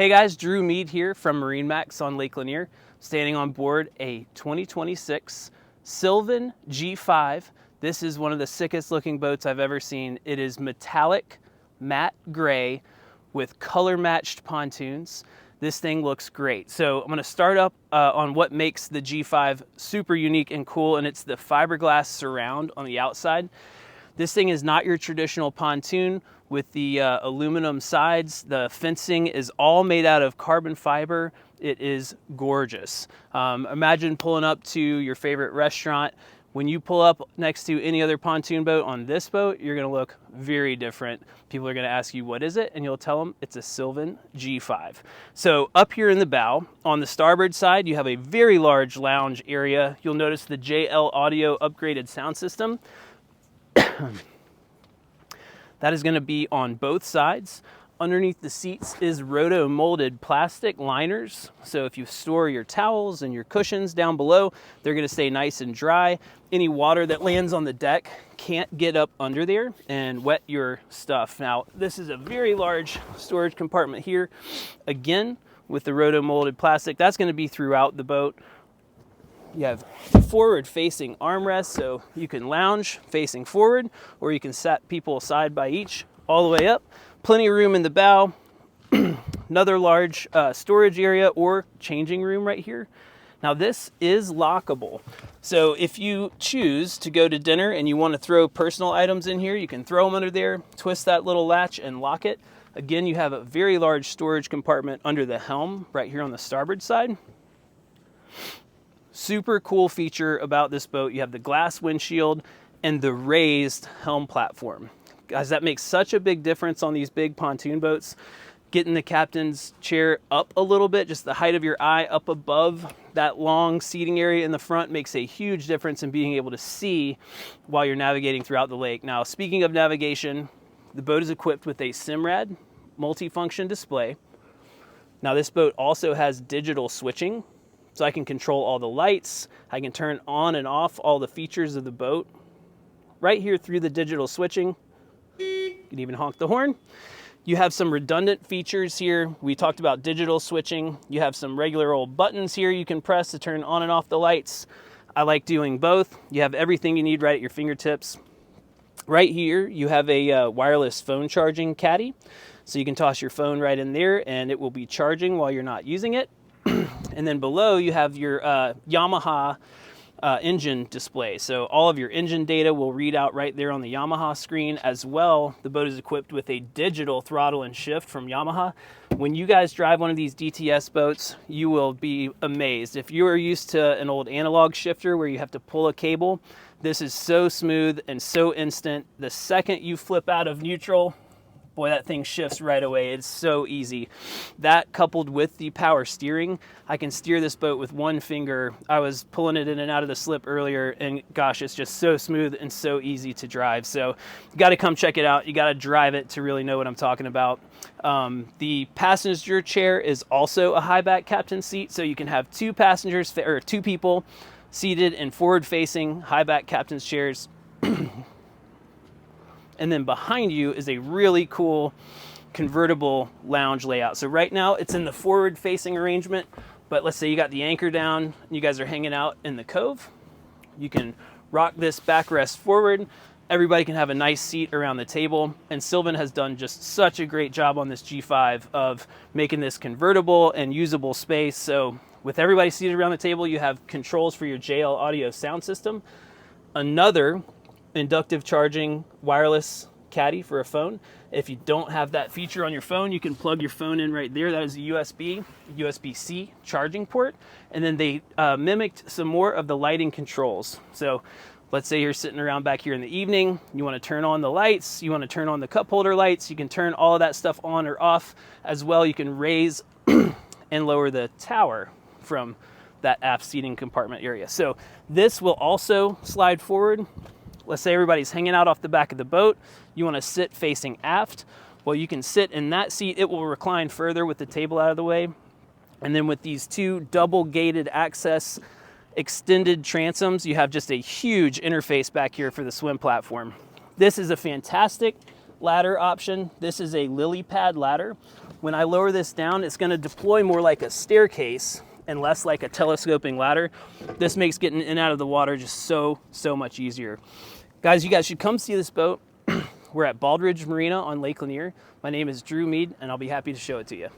Hey guys, Drew Mead here from MarineMax on Lake Lanier, standing on board a 2026 Sylvan G-5. This is one of the sickest looking boats I've ever seen. It is metallic matte gray with color matched pontoons. This thing looks great. So I'm gonna start up on what makes the G5 super unique and cool, and it's the fiberglass surround on the outside. This thing is not your traditional pontoon with the aluminum sides. The fencing is all made out of carbon fiber. It is gorgeous. Imagine pulling up to your favorite restaurant. When you pull up next to any other pontoon boat on this boat, you're gonna look very different. People are gonna ask you, what is it? And you'll tell them it's a Sylvan G5. So up here in the bow, on the starboard side, you have a very large lounge area. You'll notice the JL Audio upgraded sound system. That is going to be on both sides. Underneath the seats is roto molded plastic liners. So if you store your towels and your cushions down below, they're going to stay nice and dry. Any water that lands on the deck can't get up under there and wet your stuff. Now, this is a very large storage compartment here. Again, with the roto molded plastic, that's going to be throughout the boat. You have forward-facing armrests, so you can lounge facing forward, or you can set people side by each all the way up. Plenty of room in the bow. Another large storage area or changing room right here. Now this is lockable. So if you choose to go to dinner and you want to throw personal items in here, you can throw them under there, twist that little latch and lock it. Again, you have a very large storage compartment under the helm right here on the starboard side. Super cool feature about this boat, you have the glass windshield and the raised helm platform. Guys, that makes such a big difference on these big pontoon boats. Getting the captain's chair up a little bit, just the height of your eye up above that long seating area in the front makes a huge difference in being able to see while you're navigating throughout the lake. Now, speaking of navigation, the boat is equipped with a Simrad multifunction display. Now, this boat also has digital switching. So I can control all the lights, I can turn on and off all the features of the boat right here through the digital switching. You can even honk the horn. You have some redundant features here. We talked about digital switching. You have some regular old buttons here you can press to turn on and off the lights. I like doing both. You have everything you need right at your fingertips. Right here, you have a wireless phone charging caddy. So you can toss your phone right in there and it will be charging while you're not using it. And then below you have your YAMAHA engine display. So all of your engine data will read out right there on the YAMAHA screen as well. The boat is equipped with a digital throttle and shift from YAMAHA. When you guys drive one of these DTS boats, you will be amazed. If you are used to an old analog shifter where you have to pull a cable, this is so smooth and so instant. The second you flip out of neutral, boy, that thing shifts right away. It's so easy. That coupled with the power steering, I can steer this boat with one finger. I was pulling it in and out of the slip earlier, and gosh, it's just so smooth and so easy to drive. So you got to come check it out. You got to drive it to really know what I'm talking about. The passenger chair is also a high back captain seat, so you can have two passengers or two people seated in forward-facing high back captain's chairs. And then behind you is a really cool convertible lounge layout. So right now it's in the forward facing arrangement, but let's say you got the anchor down and you guys are hanging out in the cove. You can rock this backrest forward. Everybody can have a nice seat around the table. And Sylvan has done just such a great job on this G5 of making this convertible and usable space. So with everybody seated around the table, you have controls for your JL Audio sound system. Another inductive charging wireless caddy for a phone. If you don't have that feature on your phone, you can plug your phone in right there. That is a USB-C charging port. And then they mimicked some more of the lighting controls. So let's say you're sitting around back here in the evening, you want to turn on the lights, you want to turn on the cup holder lights, you can turn all of that stuff on or off. As well, you can raise and lower the tower from that aft seating compartment area. So this will also slide forward. Let's say everybody's hanging out off the back of the boat. You want to sit facing aft. Well, you can sit in that seat. It will recline further with the table out of the way. And then with these two double gated access extended transoms, you have just a huge interface back here for the swim platform. This is a fantastic ladder option. This is a lily pad ladder. When I lower this down, it's gonna deploy more like a staircase and less like a telescoping ladder. This makes getting in and out of the water just so much easier. Guys, you guys should come see this boat. We're at Baldridge Marina on Lake Lanier. My name is Drew Mead, and I'll be happy to show it to you.